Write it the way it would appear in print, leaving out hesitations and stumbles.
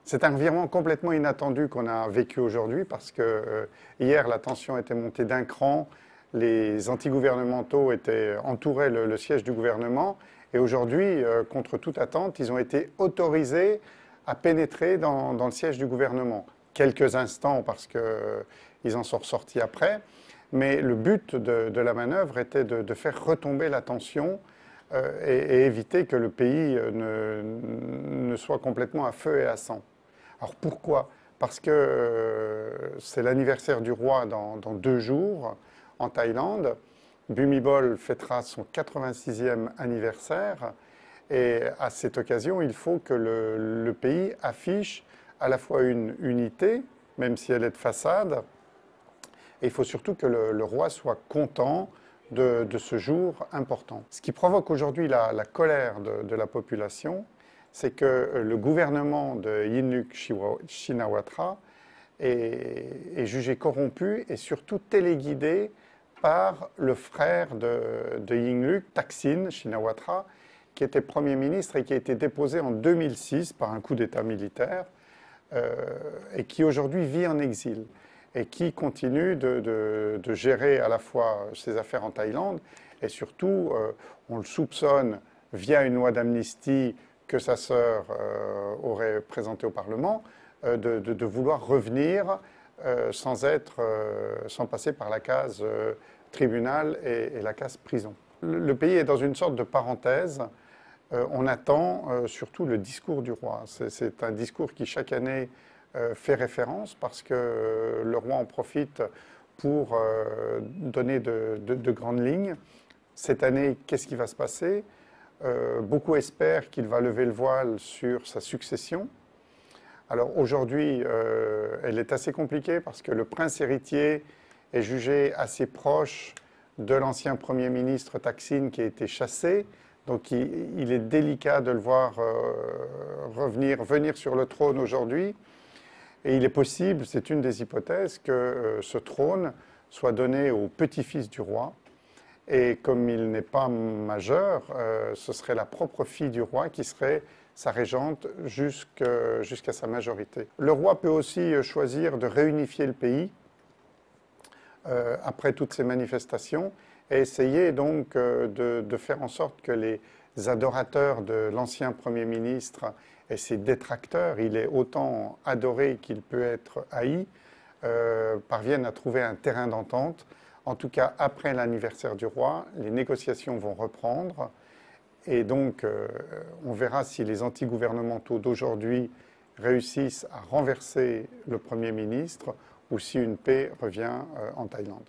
C'est un virement complètement inattendu qu'on a vécu aujourd'hui parce que hier, la tension était montée d'un cran, les antigouvernementaux entouraient le siège du gouvernement et aujourd'hui, contre toute attente, ils ont été autorisés à pénétrer dans le siège du gouvernement. Quelques instants parce qu'ils en sont ressortis après, mais le but de la manœuvre était de faire retomber la tension et éviter que le pays ne soit complètement à feu et à sang. Alors pourquoi? Parce que c'est l'anniversaire du roi dans 2 jours en Thaïlande. Bhumibol fêtera son 86e anniversaire et à cette occasion, il faut que le pays affiche à la fois une unité, même si elle est de façade, et il faut surtout que le roi soit content de ce jour important. Ce qui provoque aujourd'hui la colère de la population, c'est que le gouvernement de Yingluck Shinawatra est jugé corrompu et surtout téléguidé par le frère de Yingluck, Thaksin Shinawatra, qui était Premier ministre et qui a été déposé en 2006 par un coup d'État militaire et qui aujourd'hui vit en exil et qui continue de gérer à la fois ses affaires en Thaïlande et surtout, on le soupçonne via une loi d'amnistie que sa sœur aurait présentée au Parlement, de vouloir revenir sans passer par la case tribunal et la case prison. Le pays est dans une sorte de parenthèse. On attend surtout le discours du roi. C'est un discours qui chaque année fait référence parce que le roi en profite pour donner de grandes lignes. Cette année, qu'est-ce qui va se passer? Beaucoup espèrent qu'il va lever le voile sur sa succession. Alors aujourd'hui, elle est assez compliquée parce que le prince héritier est jugé assez proche de l'ancien Premier ministre Thaksin qui a été chassé. Donc il est délicat de le voir venir sur le trône aujourd'hui. Et il est possible, c'est une des hypothèses, que ce trône soit donné au petit-fils du roi. Et comme il n'est pas majeur, ce serait la propre fille du roi qui serait sa régente jusqu'à sa majorité. Le roi peut aussi choisir de réunifier le pays après toutes ces manifestations et essayer donc de faire en sorte que les adorateurs de l'ancien Premier ministre et ses détracteurs, il est autant adoré qu'il peut être haï, parviennent à trouver un terrain d'entente. En tout cas, après l'anniversaire du roi, les négociations vont reprendre et donc on verra si les antigouvernementaux d'aujourd'hui réussissent à renverser le Premier ministre ou si une paix revient en Thaïlande.